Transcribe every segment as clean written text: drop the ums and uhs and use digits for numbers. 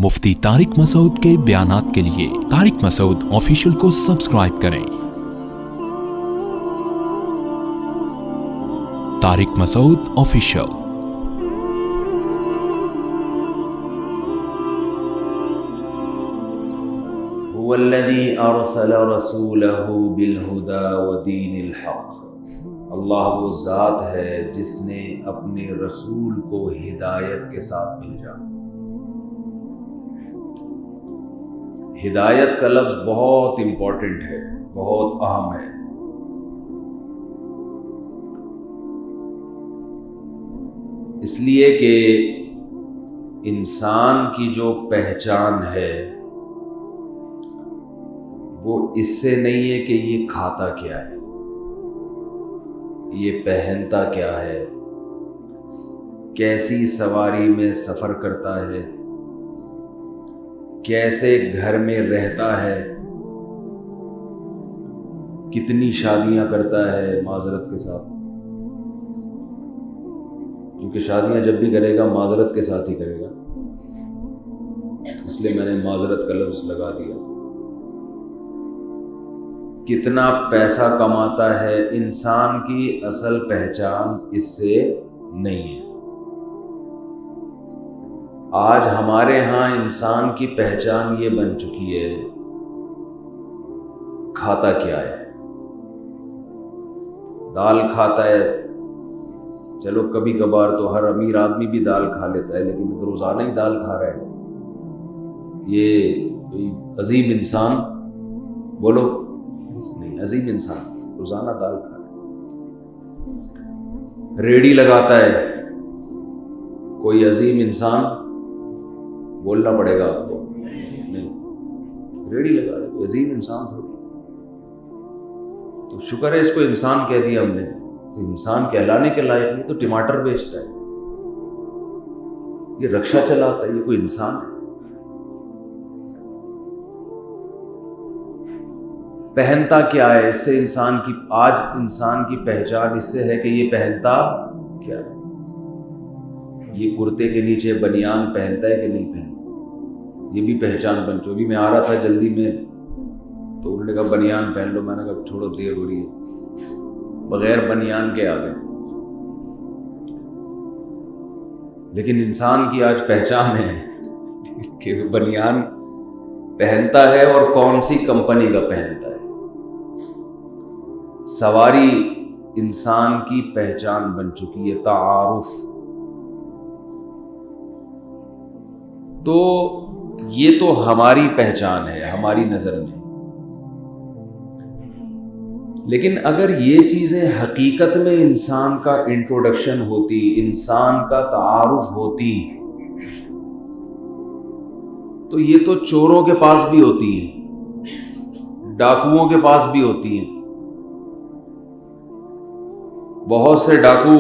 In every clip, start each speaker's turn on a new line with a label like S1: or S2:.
S1: مفتی طارق مسعود کے بیانات کے لیے طارق مسعود آفیشیل کو سبسکرائب کریں۔ طارق مسعود آفیشیل۔
S2: هو الذي ارسل رسوله بالهدى ودين الحق، اللہ وہ ذات ہے جس نے اپنے رسول کو ہدایت کے ساتھ بھیجا۔ ہدایت کا لفظ بہت امپورٹنٹ ہے، بہت اہم ہے۔ اس لیے کہ انسان کی جو پہچان ہے وہ اس سے نہیں ہے کہ یہ کھاتا کیا ہے، یہ پہنتا کیا ہے، کیسی سواری میں سفر کرتا ہے، کیسے گھر میں رہتا ہے، کتنی شادیاں کرتا ہے معذرت کے ساتھ، کیونکہ شادیاں جب بھی کرے گا معذرت کے ساتھ ہی کرے گا، اس لیے میں نے معذرت کا لفظ لگا دیا۔ کتنا پیسہ کماتا ہے، انسان کی اصل پہچان اس سے نہیں ہے۔ آج ہمارے ہاں انسان کی پہچان یہ بن چکی ہے کھاتا کیا ہے۔ دال کھاتا ہے، چلو کبھی کبھار تو ہر امیر آدمی بھی دال کھا لیتا ہے، لیکن روزانہ ہی دال کھا رہا ہے، یہ کوئی عظیم انسان بولو؟ عظیم انسان روزانہ دال کھا رہا ہے۔ ریڑھی لگاتا ہے کوئی عظیم انسان؟ بولنا پڑے گا آپ کو، نہیں، ریڑھی لگا رہا ہے کوئی عظیم انسان تھوڑی۔ تو شکر ہے اس کو انسان کہہ دیا ہم نے، تو انسان کہلانے کے لائق نہیں تو ٹماٹر بیچتا ہے، یہ رکشہ چلاتا ہے، یہ کوئی انسان ہے؟ پہنتا کیا ہے؟ اس سے انسان کی آج انسان کی پہچان اس سے ہے کہ یہ پہنتا کیا ہے، یہ کرتے کے نیچے بنیان پہنتا ہے کہ نہیں پہنتا، یہ بھی پہچان بن چکی۔ ابھی میں آ رہا تھا جلدی میں تو انہوں نے کہا بنیان پہن لو، میں نے کہا چھوڑو دیر ہو رہی ہے، بغیر بنیان کے آ گئے۔ لیکن انسان کی آج پہچان ہے کہ بنیان پہنتا ہے اور کون سی کمپنی کا پہنتا ہے۔ سواری انسان کی پہچان بن چکی ہے، تعارف۔ تو یہ تو ہماری پہچان ہے ہماری نظر میں، لیکن اگر یہ چیزیں حقیقت میں انسان کا انٹروڈکشن ہوتی، انسان کا تعارف ہوتی، تو یہ تو چوروں کے پاس بھی ہوتی ہیں، ڈاکوؤں کے پاس بھی ہوتی ہیں۔ بہت سے ڈاکو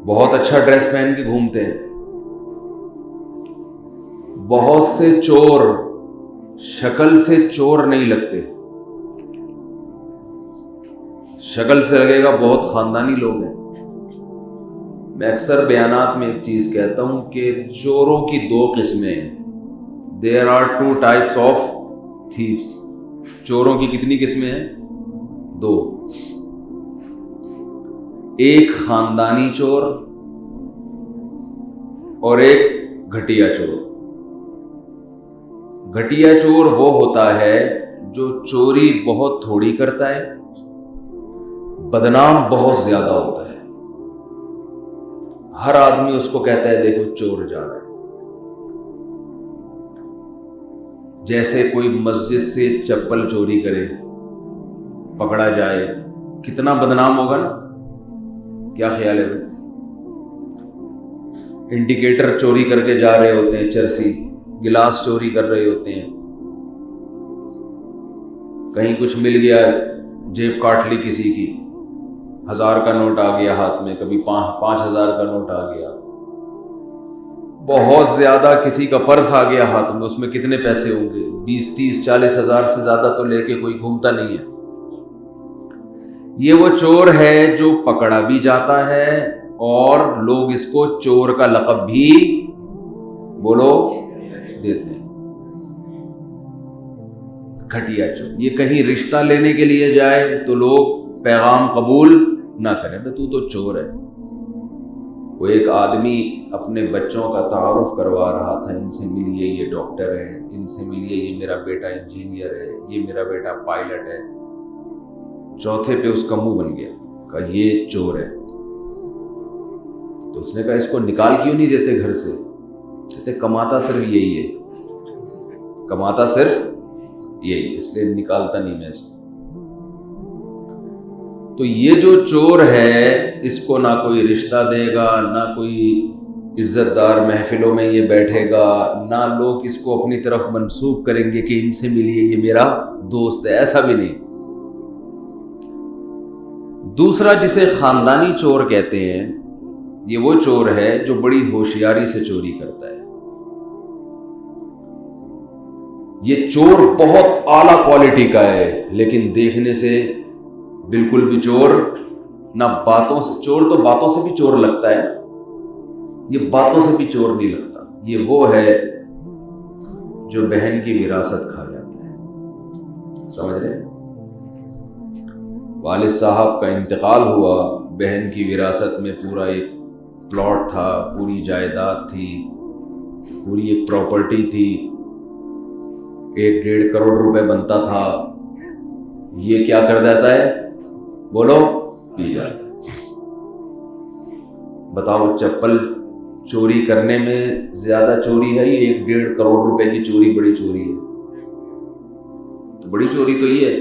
S2: بہت اچھا ڈریس پہن کے گھومتے ہیں، بہت سے چور شکل سے چور نہیں لگتے، شکل سے لگے گا بہت خاندانی لوگ ہیں۔ میں اکثر بیانات میں ایک چیز کہتا ہوں کہ چوروں کی دو قسمیں ہیں، there are two types of thieves۔ چوروں کی کتنی قسمیں ہیں؟ دو، ایک خاندانی چور اور ایک گھٹیا چور۔ گھٹیا چور وہ ہوتا ہے جو چوری بہت تھوڑی کرتا ہے، بدنام بہت زیادہ ہوتا ہے، ہر آدمی اس کو کہتا ہے دیکھو چور جا رہا ہے۔ جیسے کوئی مسجد سے چپل چوری کرے، پکڑا جائے، کتنا بدنام ہوگا نا؟ کیا خیال ہے بھائی؟ انڈیکیٹر چوری کر کے جا رہے ہوتے ہیں، چرسی گلاس چوری کر رہے ہوتے ہیں، کہیں کچھ مل گیا، جیب کاٹ لی کسی کی، 1000 کا نوٹ آ گیا ہاتھ میں، کبھی 5000 کا نوٹ آ گیا، بہت زیادہ کسی کا پرس آ گیا ہاتھ میں، اس میں کتنے پیسے ہوں گے؟ 20 30 40 ہزار سے زیادہ تو لے کے کوئی گھومتا نہیں ہے۔ یہ وہ چور ہے جو پکڑا بھی جاتا ہے اور لوگ اس کو چور کا لقب بھی بولو دیتے ہیں, گھٹیا چور. یہ کہیں رشتہ لینے کے لیے جائے تو لوگ پیغام قبول نہ کریں, بھئی تو چور ہے. وہ ایک آدمی اپنے بچوں کا تعارف کروا رہا تھا, ان سے ملیے یہ ڈاکٹر ہے, ان سے ملیے یہ میرا بیٹا انجینئر ہے, یہ میرا بیٹا پائلٹ ہے. چوتھے پہ اس کا منہ بن گیا, کہا یہ چور ہے. تو اس نے کہا اس کو نکال کیوں نہیں دیتے گھر سے؟ کہتے کماتا صرف یہی ہے, کماتا صرف یہی ہے, اس لیے نکالتا نہیں میں اس کو. تو یہ جو چور ہے اس کو نہ کوئی رشتہ دے گا, نہ کوئی عزت دار محفلوں میں یہ بیٹھے گا, نہ لوگ اس کو اپنی طرف منسوب کریں گے کہ ان سے ملیے یہ میرا دوست ہے, ایسا بھی نہیں. دوسرا جسے خاندانی چور کہتے ہیں, یہ وہ چور ہے جو بڑی ہوشیاری سے چوری کرتا ہے. یہ چور بہت اعلیٰ کوالٹی کا ہے, لیکن دیکھنے سے بالکل بھی چور نہ باتوں سے, چور تو باتوں سے بھی چور لگتا ہے, یہ باتوں سے بھی چور نہیں لگتا. یہ وہ ہے جو بہن کی وراثت کھا جاتا ہے. سمجھ رہے ہیں؟ والد صاحب کا انتقال ہوا, بہن کی وراثت میں پورا ایک پلاٹ تھا, پوری جائیداد تھی, پوری ایک پراپرٹی تھی, 1-1.5 کروڑ روپے بنتا تھا. یہ کیا کر دیتا ہے؟ بولو, پی جاتا ہے. بتاؤ, چپل چوری کرنے میں زیادہ چوری ہے یہ 1-1.5 کروڑ روپے کی چوری بڑی چوری ہے؟ تو بڑی چوری تو یہ ہے.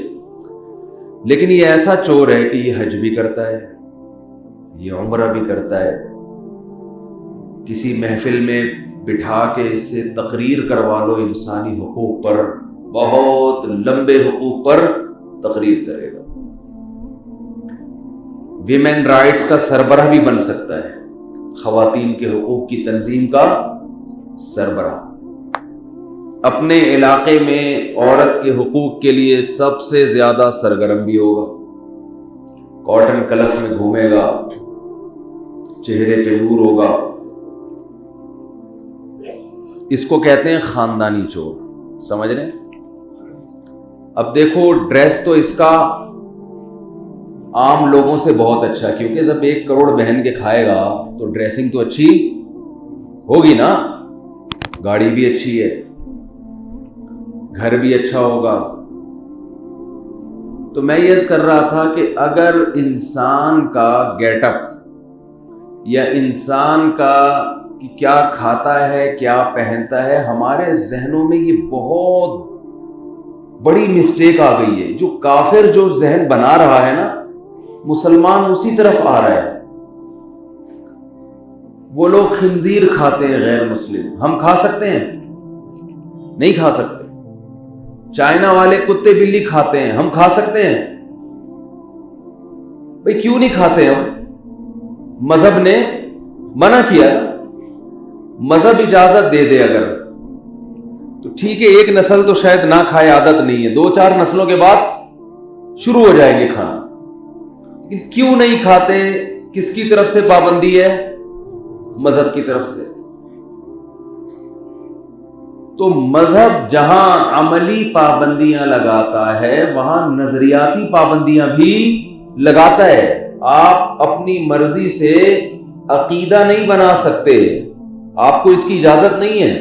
S2: لیکن یہ ایسا چور ہے کہ یہ حج بھی کرتا ہے, یہ عمرہ بھی کرتا ہے. کسی محفل میں بٹھا کے اس سے تقریر کروا لو انسانی حقوق پر, بہت لمبے حقوق پر تقریر کرے گا. ویمن رائٹس کا سربراہ بھی بن سکتا ہے, خواتین کے حقوق کی تنظیم کا سربراہ. اپنے علاقے میں عورت کے حقوق کے لیے سب سے زیادہ سرگرم بھی ہوگا, کاٹن کلف میں گھومے گا, چہرے پہ نور ہوگا. اس کو کہتے ہیں خاندانی چور. سمجھ رہے ہیں؟ اب دیکھو, ڈریس تو اس کا عام لوگوں سے بہت اچھا, کیونکہ جب 1 کروڑ بہن کے کھائے گا تو ڈریسنگ تو اچھی ہوگی نا, گاڑی بھی اچھی ہے, گھر بھی اچھا ہوگا. تو میں یہ کر رہا تھا کہ اگر انسان کا گیٹ اپ یا انسان کا کیا کھاتا ہے, کیا پہنتا ہے, ہمارے ذہنوں میں یہ بہت بڑی مسٹیک آ گئی ہے. جو کافر جو ذہن بنا رہا ہے نا, مسلمان اسی طرف آ رہا ہے. وہ لوگ خنزیر کھاتے ہیں غیر مسلم, ہم کھا سکتے ہیں؟ نہیں کھا سکتے. چائنا والے کتے بلی کھاتے ہیں, ہم کھا سکتے ہیں؟ بھئی کیوں نہیں کھاتے ہم؟ مذہب نے منع کیا. مذہب اجازت دے دے اگر تو ٹھیک ہے, ایک نسل تو شاید نہ کھائے, عادت نہیں ہے, 2-4 نسلوں کے بعد شروع ہو جائیں گے کھانا. کیوں نہیں کھاتے؟ کس کی طرف سے پابندی ہے؟ مذہب کی طرف سے. تو مذہب جہاں عملی پابندیاں لگاتا ہے وہاں نظریاتی پابندیاں بھی لگاتا ہے. آپ اپنی مرضی سے عقیدہ نہیں بنا سکتے, آپ کو اس کی اجازت نہیں ہے.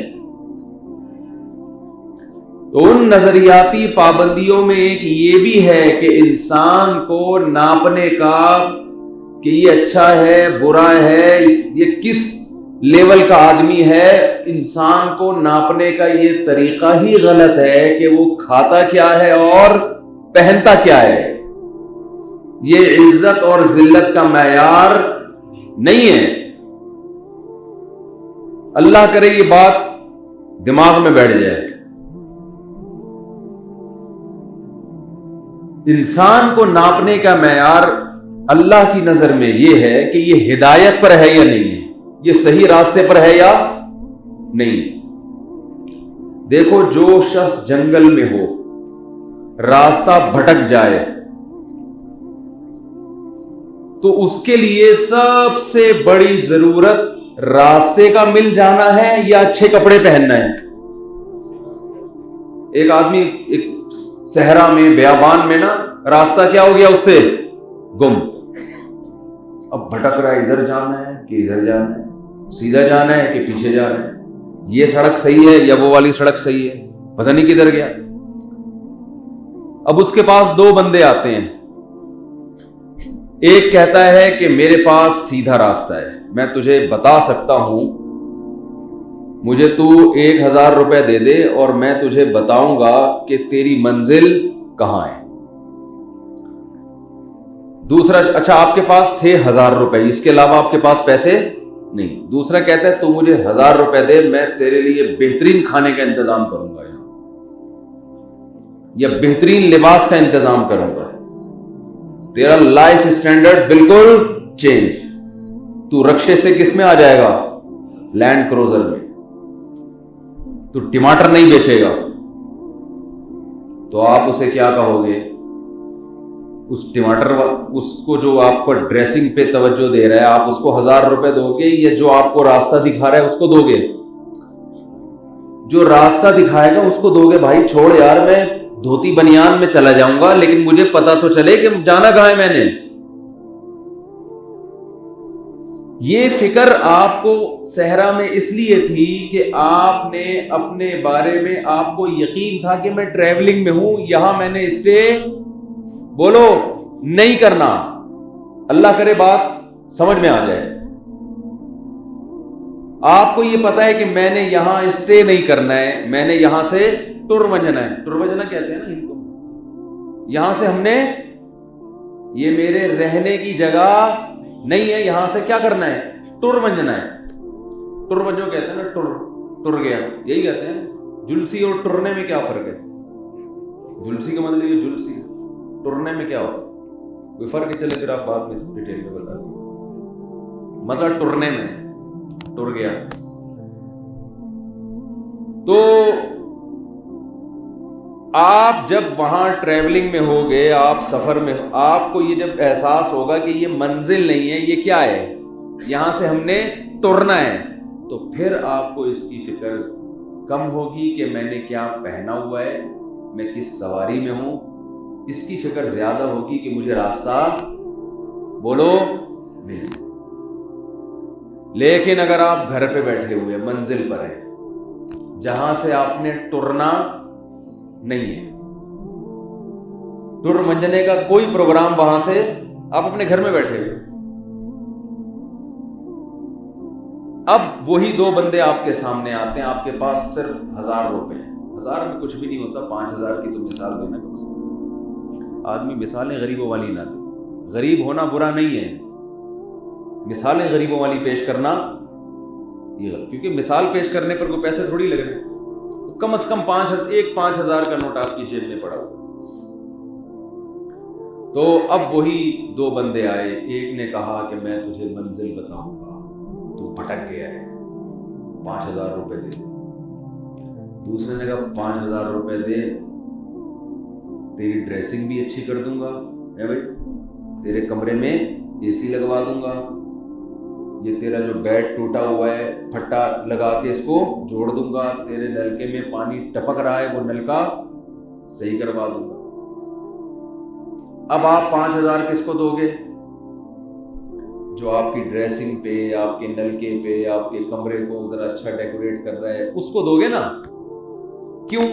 S2: تو ان نظریاتی پابندیوں میں ایک یہ بھی ہے کہ انسان کو ناپنے کا کہ یہ اچھا ہے برا ہے, یہ کس لیول کا آدمی ہے, انسان کو ناپنے کا یہ طریقہ ہی غلط ہے کہ وہ کھاتا کیا ہے اور پہنتا کیا ہے. یہ عزت اور ذلت کا معیار نہیں ہے. اللہ کرے یہ بات دماغ میں بیٹھ جائے. انسان کو ناپنے کا معیار اللہ کی نظر میں یہ ہے کہ یہ ہدایت پر ہے یا نہیں ہے, یہ صحیح راستے پر ہے یا نہیں. دیکھو, جو شخص جنگل میں ہو, راستہ بھٹک جائے تو اس کے لیے سب سے بڑی ضرورت راستے کا مل جانا ہے یا اچھے کپڑے پہننا ہے؟ ایک آدمی ایک صحرا میں بیابان میں نا راستہ کیا ہو گیا اس سے گم, اب بھٹک رہا ہے, ادھر جانا ہے کہ ادھر جانا ہے, سیدھا جانا ہے کہ پیچھے جانا ہے, یہ سڑک صحیح ہے یا وہ والی سڑک صحیح ہے, پتہ نہیں کدھر گیا. اب اس کے پاس دو بندے آتے ہیں, ایک کہتا ہے کہ میرے پاس سیدھا راستہ ہے, میں تجھے بتا سکتا ہوں, مجھے تو 1000 روپے دے دے اور میں تجھے بتاؤں گا کہ تیری منزل کہاں ہے. دوسرا, اچھا آپ کے پاس تھے 1000 روپے, اس کے علاوہ آپ کے پاس پیسے نہیں. دوسرا کہتا ہے تو مجھے 1000 روپے دے, میں تیرے لیے بہترین کھانے کا انتظام کروں گا یا بہترین لباس کا انتظام کروں گا, تیرا لائف اسٹینڈرڈ بالکل چینج. تو رکشے سے کس میں آ جائے گا؟ لینڈ کروزر میں. تو ٹماٹر نہیں بیچے گا تو آپ اسے کیا کہو گے؟ اس ٹماٹر اس کو جو آپ کو ڈریسنگ پہ توجہ دے رہا ہے, آپ اس کو 1000 روپے دو گے یا جو آپ کو راستہ دکھا رہا ہے اس کو دو گے؟ جو راستہ دکھائے گا اس کو دو گے. بھائی چھوڑ یار, میں دھوتی بنیان میں چلا جاؤں گا لیکن مجھے پتا تو چلے کہ جانا کہاں ہے میں نے. یہ فکر آپ کو صحرا میں اس لیے تھی کہ آپ نے اپنے بارے میں, آپ کو یقین تھا کہ میں ٹریولنگ میں ہوں, یہاں میں نے اسٹے بولو نہیں کرنا. اللہ کرے بات سمجھ میں آ جائے. آپ کو یہ پتا ہے کہ میں نے یہاں اسٹے نہیں کرنا ہے, میں نے یہاں سے ٹر ونجنا ہے. ٹر ونجنا کہتے ہیں نا ان کو. یہاں سے ہم نے, یہ میرے رہنے کی جگہ نہیں ہے, یہاں سے کیا کرنا ہے؟ ٹر ونجنا ہے. ٹر ونجو کہتے ہیں نا, ٹر گیا, یہی کہتے ہیں. جلسی اور ٹرنے میں کیا فرق ہے؟ جلسی کا مطلب یہ جلسی, ٹرنے میں کیا ہوتا ہے؟ کوئی فرق ہے؟ چلے پھر آپ بعد میں ڈیٹیل میں بتا دیں. مزہ ٹرنے میں, ٹر گیا. تو آپ جب وہاں ٹریولنگ میں ہوگے, آپ سفر میں, آپ کو یہ جب احساس ہوگا کہ یہ منزل نہیں ہے, یہ کیا ہے, یہاں سے ہم نے ٹرنا ہے, تو پھر آپ کو اس کی فکر کم ہوگی کہ میں نے کیا پہنا ہوا ہے, میں کس سواری میں ہوں. اس کی فکر زیادہ ہوگی کہ مجھے راستہ بولو مل. لیکن اگر آپ گھر پہ بیٹھے ہوئے منزل پر ہیں جہاں سے آپ نے ٹرنا نہیں ہے, ٹر منجنے کا کوئی پروگرام وہاں سے, آپ اپنے گھر میں بیٹھے ہوئے, اب وہی دو بندے آپ کے سامنے آتے ہیں, آپ کے پاس صرف 1000 روپے ہیں. 1000 میں کچھ بھی نہیں ہوتا, 5000 کی تو مثال دینا کم سے کم. آدمی مثالیں غریبوں والی نہ دے. غریب ہونا برا نہیں ہے, مثالیں غریبوں والی پیش کرنا یہ غلط, کیونکہ مثال پیش کرنے پر کوئی پیسے تھوڑی لگ رہے ہیں. تو کم از کم 5000 کا نوٹ آپ کی جیب میں پڑا ہوا. تو اب وہی دو بندے آئے, ایک نے کہا کہ میں تجھے منزل بتاؤں گا, تو بھٹک گیا ہے, 5000 روپے دے دے. دوسرے نے کہا 5000 روپے دے, تیری ڈریسنگ بھی اچھی کر دوں گا, اے بھائی تیرے کمرے میں اے سی لگوا دوں گا, یہ تیرا جو بیڈ ٹوٹا ہوا ہے پھٹا لگا کے اس کو جوڑ دوں گا, تیرے نلکے میں پانی ٹپک رہا ہے وہ نلکا صحیح کروا دوں گا. اب آپ 5000 کس کو دو گے؟ جو آپ کی ڈریسنگ پہ, آپ کے نلکے پہ, آپ کے کمرے کو ذرا اچھا ڈیکوریٹ کر رہا ہے, اس کو دو گے نا. کیوں؟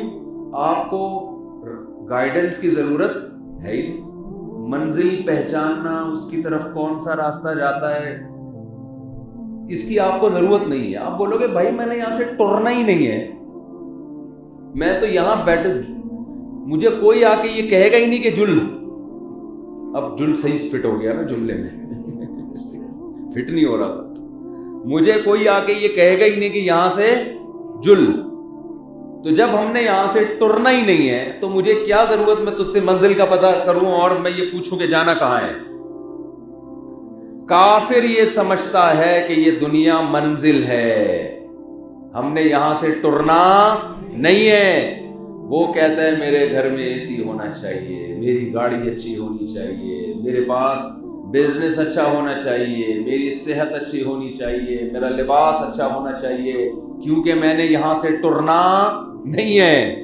S2: آپ کو گائیڈنس کی ضرورت ہے ہی نہیں. منزل پہچاننا, اس کی طرف کون سا راستہ جاتا ہے, اس کی آپ کو ضرورت نہیں ہے. آپ بولو گے بھائی میں نے یہاں سے ٹرنا ہی نہیں ہے, میں تو یہاں بیٹھ, مجھے کوئی آ کے یہ کہے گا ہی نہیں کہ جل. اب جل صحیح فٹ ہو گیا نا جملے میں, فٹ نہیں ہو رہا تھا. مجھے کوئی آ کے یہ کہے گا ہی نہیں کہ یہاں سے جل. تو جب ہم نے یہاں سے ٹرنا ہی نہیں ہے تو مجھے کیا ضرورت میں تجھ سے منزل کا پتہ کروں اور میں یہ پوچھوں کہ جانا کہاں ہے. کافر یہ سمجھتا ہے کہ یہ دنیا منزل ہے, ہم نے یہاں سے ٹرنا نہیں ہے. وہ کہتا ہے میرے گھر میں اے سی ہونا چاہیے, میری گاڑی اچھی ہونی چاہیے, میرے پاس بزنس اچھا ہونا چاہیے, میری صحت اچھی ہونی چاہیے, میرا لباس اچھا ہونا چاہیے, کیونکہ میں نے یہاں سے ٹرنا نہیں ہے.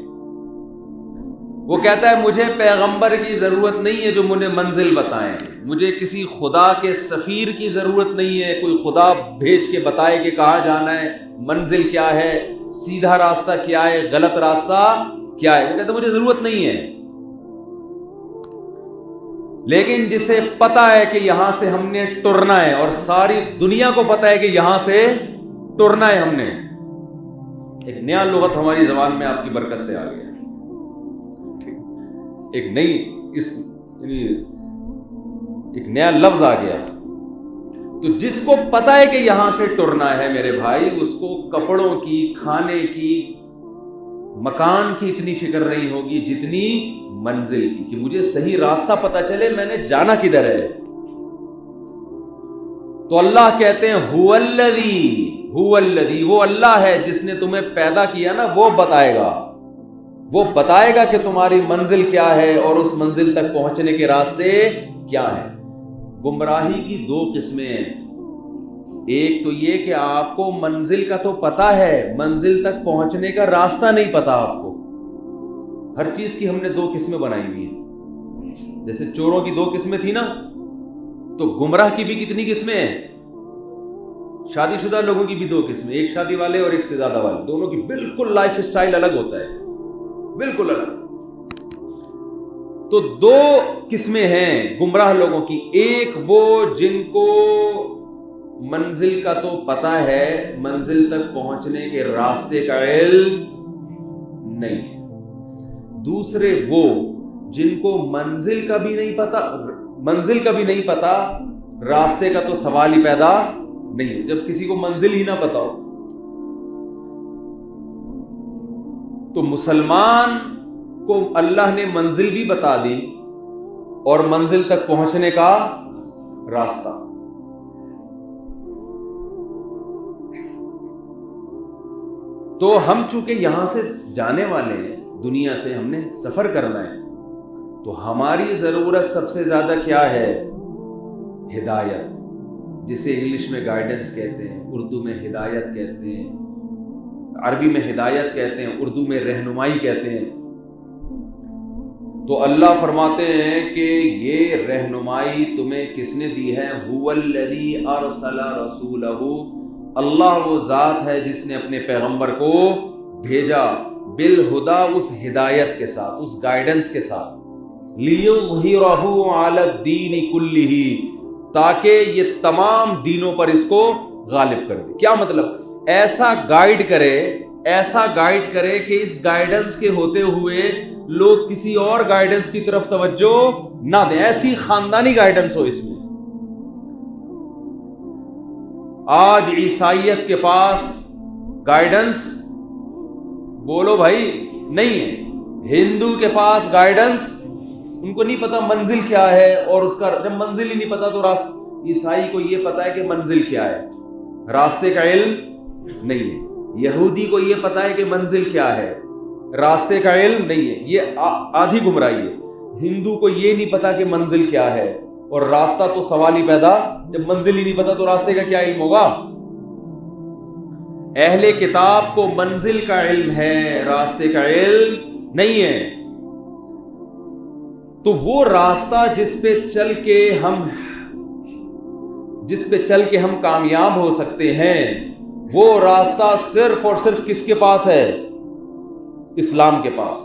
S2: وہ کہتا ہے مجھے پیغمبر کی ضرورت نہیں ہے جو مجھے منزل بتائیں، مجھے کسی خدا کے سفیر کی ضرورت نہیں ہے، کوئی خدا بھیج کے بتائے کہ کہاں جانا ہے، منزل کیا ہے، سیدھا راستہ کیا ہے، غلط راستہ کیا ہے۔ وہ کہتا ہے مجھے ضرورت نہیں ہے۔ لیکن جسے پتا ہے کہ یہاں سے ہم نے ٹرنا ہے، اور ساری دنیا کو پتا ہے کہ یہاں سے ٹرنا ہے ہم نے، ایک نیا لغت ہماری زبان میں آپ کی برکت سے آ گیا، ایک نئی ایک نیا لفظ آ گیا۔ تو جس کو پتا ہے کہ یہاں سے ٹرنا ہے میرے بھائی، اس کو کپڑوں کی، کھانے کی، مکان کی اتنی فکر نہیں ہوگی جتنی منزل کی، کہ مجھے صحیح راستہ پتا چلے میں نے جانا کدھر ہے۔ تو اللہ کہتے ہیں هو الذی، وہ اللہ ہے جس نے تمہیں پیدا کیا نا، وہ بتائے گا کہ تمہاری منزل کیا ہے اور اس منزل تک پہنچنے کے راستے کیا ہیں۔ گمراہی کی دو قسمیں ہیں، ایک تو یہ کہ آپ کو منزل کا تو پتا ہے، منزل تک پہنچنے کا راستہ نہیں پتا آپ کو۔ ہر چیز کی ہم نے دو قسمیں بنائی ہوئی ہیں، جیسے چوروں کی دو قسمیں تھی نا، تو گمراہ کی بھی کتنی قسمیں ہیں؟ شادی شدہ لوگوں کی بھی دو قسمیں، ایک شادی والے اور ایک سے زیادہ والے، دونوں کی بالکل لائف سٹائل الگ ہوتا ہے، بالکل الگ۔ تو دو قسمیں ہیں گمراہ لوگوں کی، ایک وہ جن کو منزل کا تو پتا ہے، منزل تک پہنچنے کے راستے کا علم نہیں ہے، دوسرے وہ جن کو منزل کا بھی نہیں پتا، راستے کا تو سوال ہی پیدا نہیں ہے۔ جب کسی کو منزل ہی نہ پتا ہو، تو مسلمان کو اللہ نے منزل بھی بتا دی اور منزل تک پہنچنے کا راستہ۔ تو ہم چونکہ یہاں سے جانے والے ہیں، دنیا سے ہم نے سفر کرنا ہے، تو ہماری ضرورت سب سے زیادہ کیا ہے؟ ہدایت، جسے انگلش میں گائیڈنس کہتے ہیں، اردو میں ہدایت کہتے ہیں، عربی میں ہدایت کہتے ہیں، اردو میں رہنمائی کہتے ہیں۔ تو اللہ فرماتے ہیں کہ یہ رہنمائی تمہیں کس نے دی ہے؟ هو الذی ارسل رسولہ، اللہ وہ ذات ہے جس نے اپنے پیغمبر کو بھیجا، بالہدا، اس ہدایت کے ساتھ، اس گائیڈنس کے ساتھ، لیظہرہ علی الدین کلہ، تاکہ یہ تمام دینوں پر اس کو غالب کر دے۔ کیا مطلب؟ ایسا گائیڈ کرے کہ اس گائیڈنس کے ہوتے ہوئے لوگ کسی اور گائیڈنس کی طرف توجہ نہ دیں، ایسی خاندانی گائیڈنس ہو اس میں۔ آج عیسائیت کے پاس گائیڈنس بولو بھائی نہیں ہے، ہندو کے پاس گائیڈنس، ان کو نہیں پتا منزل کیا ہے، اور اس کا جب منزل ہی نہیں پتا تو راستہ۔ عیسائی کو یہ پتا ہے کہ منزل کیا ہے، راستے کا علم نہیں ہے۔ یہودی کو یہ پتا ہے کہ منزل کیا ہے، راستے کا علم نہیں ہے۔ یہ آدھی گمراہی ہے۔ ہندو کو یہ نہیں پتا کہ منزل کیا ہے، اور راستہ تو سوال ہی پیدا، جب منزل ہی نہیں پتا تو راستے کا کیا علم ہوگا؟ اہل کتاب کو منزل کا علم ہے، راستے کا علم نہیں ہے۔ تو وہ راستہ جس پہ چل کے ہم کامیاب ہو سکتے ہیں، وہ راستہ صرف اور صرف کس کے پاس ہے؟ اسلام کے پاس۔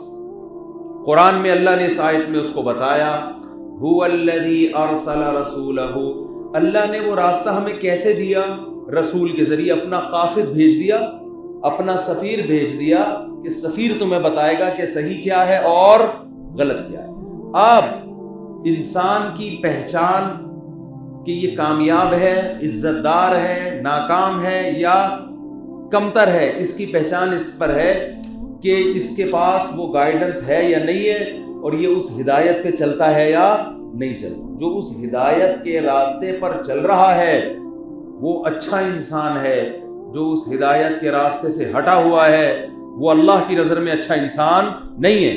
S2: قرآن میں اللہ نے اس آیت میں اس کو بتایا، هو الذی ارسل رسولہ، اللہ نے وہ راستہ ہمیں کیسے دیا؟ رسول کے ذریعے، اپنا قاصد بھیج دیا، اپنا سفیر بھیج دیا، کہ سفیر تمہیں بتائے گا کہ صحیح کیا ہے اور غلط کیا ہے۔ اب انسان کی پہچان کہ یہ کامیاب ہے، عزت دار ہے، ناکام ہے یا کمتر ہے، اس کی پہچان اس پر ہے کہ اس کے پاس وہ گائیڈنس ہے یا نہیں ہے، اور یہ اس ہدایت پہ چلتا ہے یا نہیں چلتا۔ جو اس ہدایت کے راستے پر چل رہا ہے وہ اچھا انسان ہے، جو اس ہدایت کے راستے سے ہٹا ہوا ہے وہ اللہ کی نظر میں اچھا انسان نہیں ہے۔